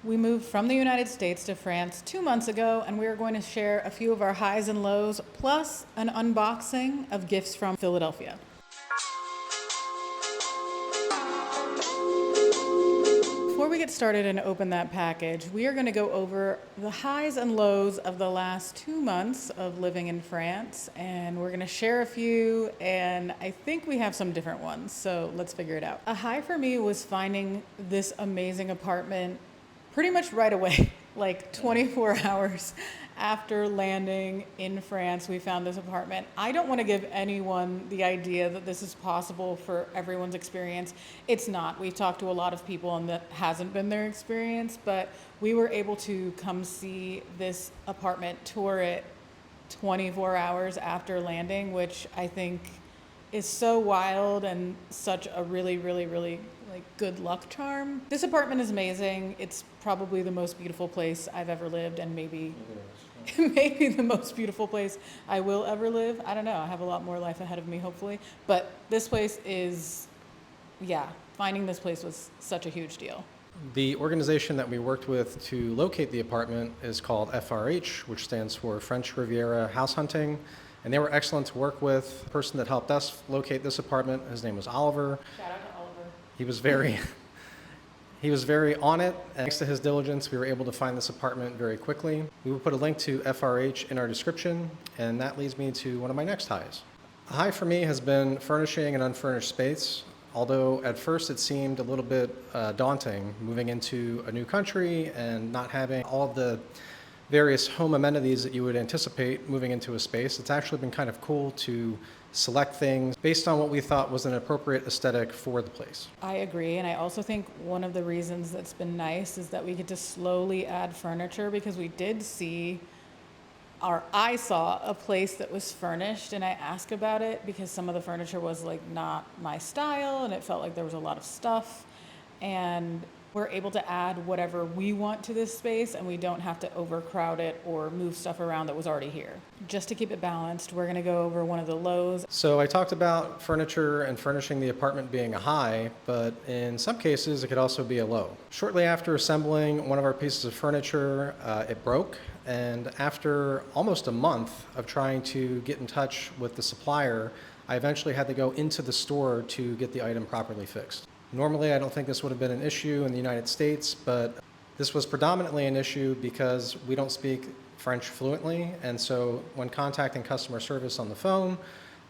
We moved from the United States to France 2 months ago, and we are going to share a few of our highs and lows, plus an unboxing of gifts from Philadelphia. Before we get started and open that package, we are going to go over the highs and lows of the last 2 months of living in France, and we're going to share a few, and I think we have some different ones, so let's figure it out. A high for me was finding this amazing apartment pretty much right away, like 24 hours after landing in France, we found this apartment. I don't want to give anyone the idea that this is possible for everyone's experience. It's not. We've talked to a lot of people and that hasn't been their experience, but we were able to come see this apartment, tour it 24 hours after landing, which I think is so wild and such a really, really, really like good luck charm. This apartment is amazing. It's probably the most beautiful place I've ever lived, and maybe the most beautiful place I will ever live. I don't know. I have a lot more life ahead of me, hopefully. But this place is, finding this place was such a huge deal. The organization that we worked with to locate the apartment is called FRH, which stands for French Riviera House Hunting. And they were excellent to work with. The person that helped us locate this apartment, his name was Oliver. Shout out to Oliver. He was very on it. And thanks to his diligence, we were able to find this apartment very quickly. We will put a link to FRH in our description, and that leads me to one of my next highs. A high for me has been furnishing an unfurnished space. Although at first it seemed a little bit daunting moving into a new country and not having all of the various home amenities that you would anticipate moving into a space, it's actually been kind of cool to select things based on what we thought was an appropriate aesthetic for the place. I agree, and I also think one of the reasons that's been nice is that we get to slowly add furniture, because we did see, or I saw a place that was furnished, and I asked about it because some of the furniture was like not my style and it felt like there was a lot of stuff, and we're able to add whatever we want to this space and we don't have to overcrowd it or move stuff around that was already here. Just to keep it balanced, we're going to go over one of the lows. So I talked about furniture and furnishing the apartment being a high, but in some cases it could also be a low. Shortly after assembling one of our pieces of furniture, it broke, and after almost a month of trying to get in touch with the supplier, I eventually had to go into the store to get the item properly fixed. Normally, I don't think this would have been an issue in the United States, but this was predominantly an issue because we don't speak French fluently, and so when contacting customer service on the phone,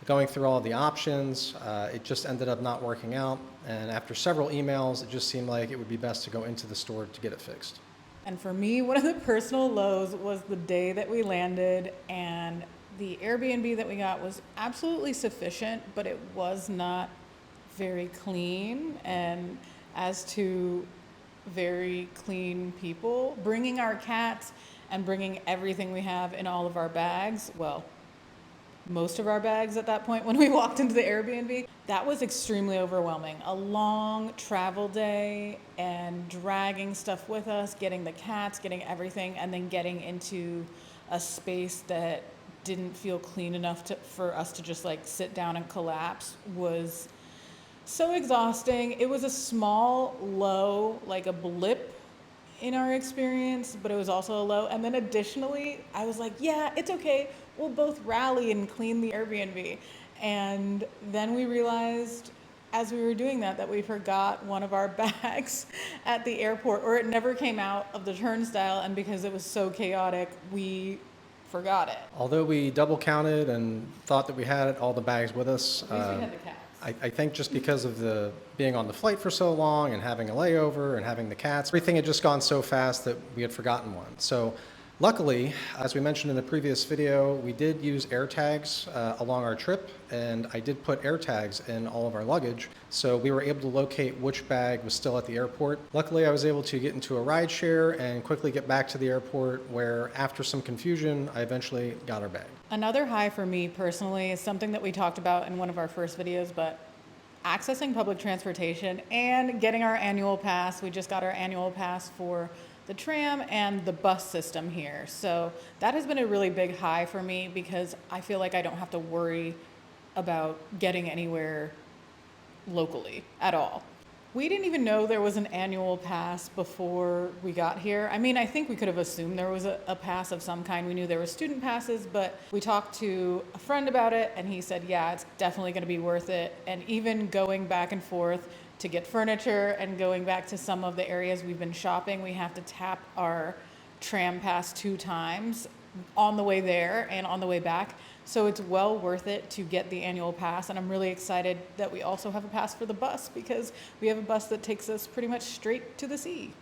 going through all the options, it just ended up not working out, and after several emails, it just seemed like it would be best to go into the store to get it fixed. And for me, one of the personal lows was the day that we landed, and the Airbnb that we got was absolutely sufficient, but it was not very clean. And as to very clean people, bringing our cats and bringing everything we have in all of our bags, well, most of our bags at that point when we walked into the Airbnb, that was extremely overwhelming. A long travel day and dragging stuff with us, getting the cats, getting everything, and then getting into a space that didn't feel clean enough for us to just like sit down and collapse was so exhausting. It was a small low, like a blip in our experience, but it was also a low. And then additionally, I was like, yeah, it's okay. We'll both rally and clean the Airbnb. And then we realized as we were doing that we forgot one of our bags at the airport, or it never came out of the turnstile. And because it was so chaotic, we forgot it. Although we double counted and thought that we had all the bags with us, At least we had the cats. I think just because of the being on the flight for so long and having a layover and having the cats, everything had just gone so fast that we had forgotten one. So luckily, as we mentioned in the previous video, we did use air tags along our trip, and I did put air tags in all of our luggage, so we were able to locate which bag was still at the airport. Luckily, I was able to get into a ride share and quickly get back to the airport, where after some confusion, I eventually got our bag. Another high for me personally is something that we talked about in one of our first videos, but accessing public transportation and getting our annual pass. We just got our annual pass for the tram and the bus system here. So that has been a really big high for me because I feel like I don't have to worry about getting anywhere locally at all. We didn't even know there was an annual pass before we got here. I mean, I think we could have assumed there was a pass of some kind. We knew there were student passes, but we talked to a friend about it and he said, yeah, it's definitely going to be worth it. And even going back and forth to get furniture and going back to some of the areas we've been shopping, we have to tap our tram pass 2 times on the way there and on the way back. So it's well worth it to get the annual pass. And I'm really excited that we also have a pass for the bus because we have a bus that takes us pretty much straight to the sea.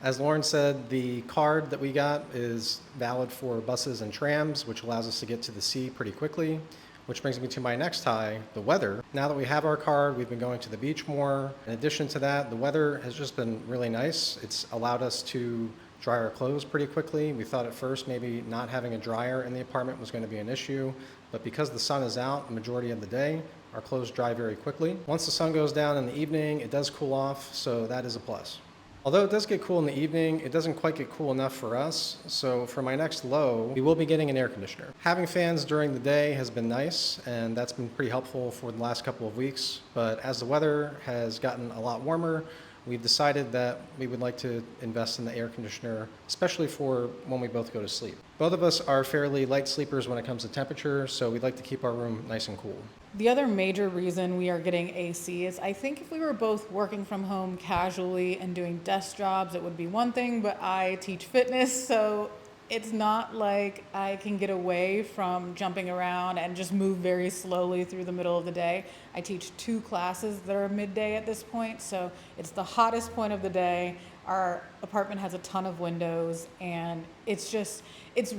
As Lauren said, the card that we got is valid for buses and trams, which allows us to get to the sea pretty quickly, which brings me to my next high, the weather. Now that we have our card, we've been going to the beach more. In addition to that, the weather has just been really nice. It's allowed us to dry our clothes pretty quickly. We thought at first maybe not having a dryer in the apartment was going to be an issue, but because the sun is out the majority of the day, our clothes dry very quickly. Once the sun goes down in the evening, it does cool off, so that is a plus. Although it does get cool in the evening, it doesn't quite get cool enough for us, so for my next low, we will be getting an air conditioner. Having fans during the day has been nice, and that's been pretty helpful for the last couple of weeks, but as the weather has gotten a lot warmer, we've decided that we would like to invest in the air conditioner, especially for when we both go to sleep. Both of us are fairly light sleepers when it comes to temperature, so we'd like to keep our room nice and cool. The other major reason we are getting AC is I think if we were both working from home casually and doing desk jobs, it would be one thing, but I teach fitness, so it's not like I can get away from jumping around and just move very slowly through the middle of the day. I teach 2 classes that are midday at this point, so it's the hottest point of the day. Our apartment has a ton of windows and it's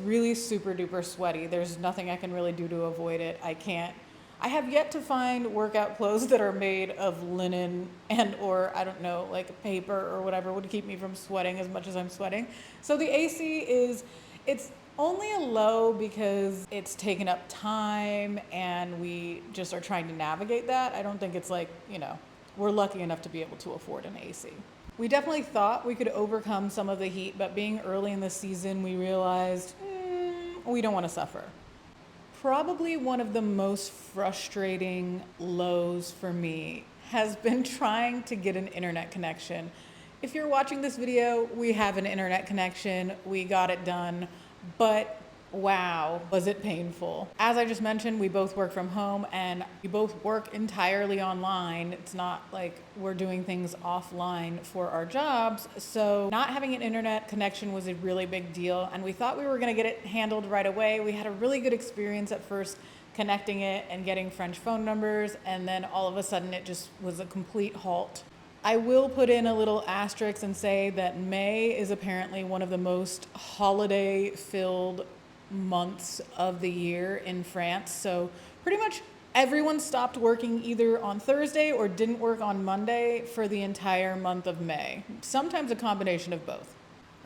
really super duper sweaty. There's nothing I can really do to avoid it. I have yet to find workout clothes that are made of linen and or I don't know, like paper or whatever would keep me from sweating as much as I'm sweating. So the AC it's only a low because it's taken up time and we just are trying to navigate that. I don't think it's like, we're lucky enough to be able to afford an AC. We definitely thought we could overcome some of the heat, but being early in the season, we realized we don't want to suffer. Probably one of the most frustrating lows for me has been trying to get an internet connection. If you're watching this video, we have an internet connection. We got it done, but wow, was it painful. As I just mentioned, we both work from home and we both work entirely online. It's not like we're doing things offline for our jobs. So not having an internet connection was a really big deal. And we thought we were gonna get it handled right away. We had a really good experience at first connecting it and getting French phone numbers. And then all of a sudden it just was a complete halt. I will put in a little asterisk and say that May is apparently one of the most holiday-filled months of the year in France. So pretty much everyone stopped working either on Thursday or didn't work on Monday for the entire month of May. Sometimes a combination of both.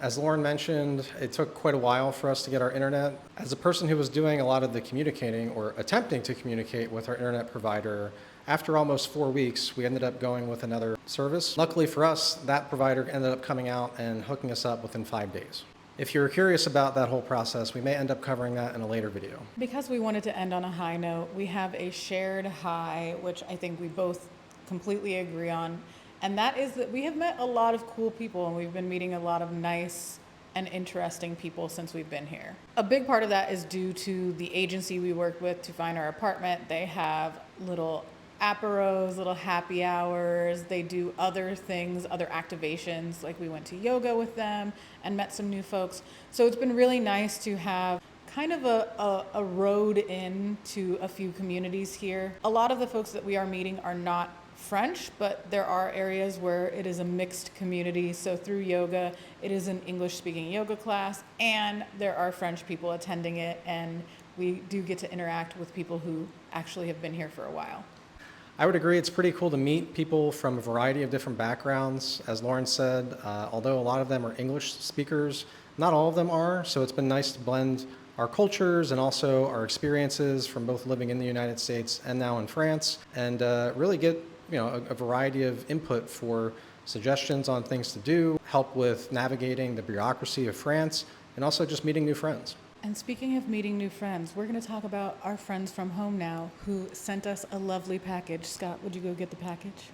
As Lauren mentioned, it took quite a while for us to get our internet. As a person who was doing a lot of the communicating or attempting to communicate with our internet provider, after almost 4 weeks, we ended up going with another service. Luckily for us, that provider ended up coming out and hooking us up within 5 days. If you're curious about that whole process, we may end up covering that in a later video. Because we wanted to end on a high note, we have a shared high, which I think we both completely agree on. And that is that we have met a lot of cool people and we've been meeting a lot of nice and interesting people since we've been here. A big part of that is due to the agency we worked with to find our apartment. They have little aperos, little happy hours. They do other things, other activations, like we went to yoga with them and met some new folks. So it's been really nice to have kind of a road in to a few communities here. A lot of the folks that we are meeting are not French, but there are areas where it is a mixed community. So through yoga, it is an English-speaking yoga class, and there are French people attending it, and we do get to interact with people who actually have been here for a while. I would agree. It's pretty cool to meet people from a variety of different backgrounds. As Lauren said, although a lot of them are English speakers, not all of them are. So it's been nice to blend our cultures and also our experiences from both living in the United States and now in France, and really get a variety of input for suggestions on things to do, help with navigating the bureaucracy of France, and also just meeting new friends. And speaking of meeting new friends, we're going to talk about our friends from home now who sent us a lovely package. Scott, would you go get the package?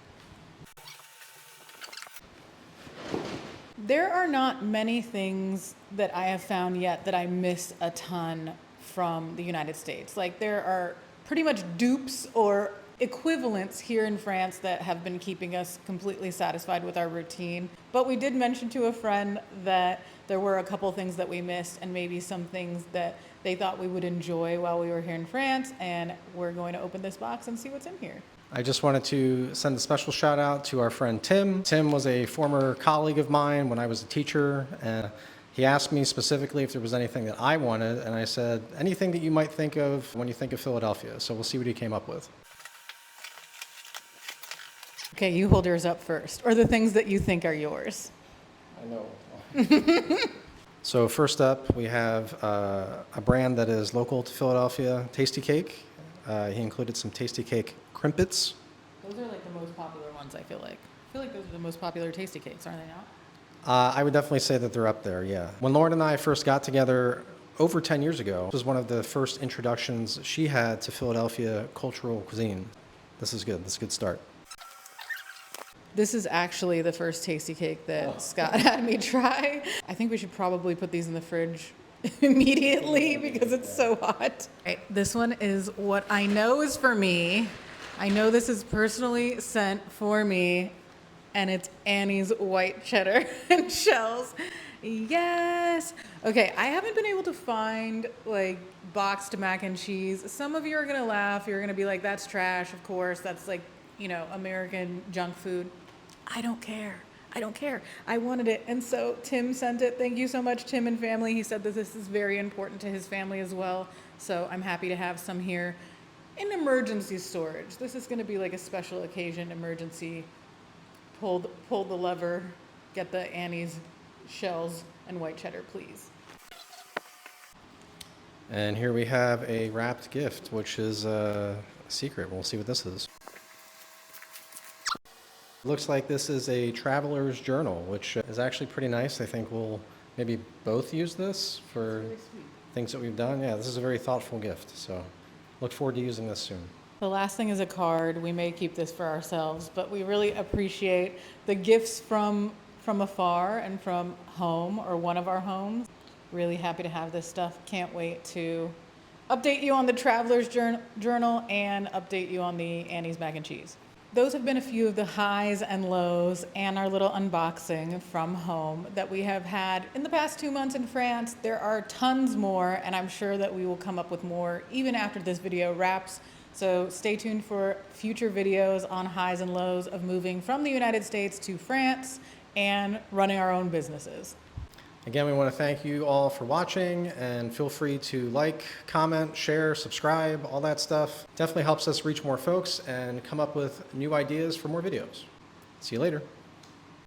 There are not many things that I have found yet that I miss a ton from the United States. Like, there are pretty much dupes or equivalents here in France that have been keeping us completely satisfied with our routine. But we did mention to a friend that there were a couple things that we missed, and maybe some things that they thought we would enjoy while we were here in France, and we're going to open this box and see what's in here. I just wanted to send a special shout out to our friend Tim. Tim was a former colleague of mine when I was a teacher, and he asked me specifically if there was anything that I wanted, and I said, anything that you might think of when you think of Philadelphia. So we'll see what he came up with. Okay, you hold yours up first, or the things that you think are yours. I know. So first up, we have a brand that is local to Philadelphia, Tasty Cake. He included some Tasty Cake crimpets. Those are like the most popular ones, I feel like. I feel like those are the most popular Tasty Cakes, aren't they not? I would definitely say that they're up there, yeah. When Lauren and I first got together over 10 years ago, this was one of the first introductions she had to Philadelphia cultural cuisine. This is good. This is a good start. This is actually the first Tasty Cake that Scott had me try. I think we should probably put these in the fridge immediately because it's so hot. Right, this one is what I know is for me. I know this is personally sent for me, and it's Annie's white cheddar and shells. Yes. Okay, I haven't been able to find like boxed mac and cheese. Some of you are gonna laugh. You're gonna be like, that's trash, of course. That's like, you know, American junk food. I don't care. I don't care. I wanted it. And so Tim sent it. Thank you so much, Tim and family. He said that this is very important to his family as well. So I'm happy to have some here in emergency storage. This is going to be like a special occasion emergency. Pull the lever, get the Annie's shells and white cheddar, please. And here we have a wrapped gift, which is a secret. We'll see what this is. Looks like this is a traveler's journal, which is actually pretty nice. I think we'll maybe both use this for things that we've done. Yeah, this is a very thoughtful gift, so look forward to using this soon. The last thing is a card. We may keep this for ourselves, but we really appreciate the gifts from afar and from home or one of our homes. Really happy to have this stuff. Can't wait to update you on the traveler's journal and update you on the Annie's mac and cheese. Those have been a few of the highs and lows and our little unboxing from home that we have had in the past 2 months in France. There are tons more, and I'm sure that we will come up with more even after this video wraps. So stay tuned for future videos on highs and lows of moving from the United States to France and running our own businesses. Again, we want to thank you all for watching, and feel free to like, comment, share, subscribe, all that stuff. Definitely helps us reach more folks and come up with new ideas for more videos. See you later.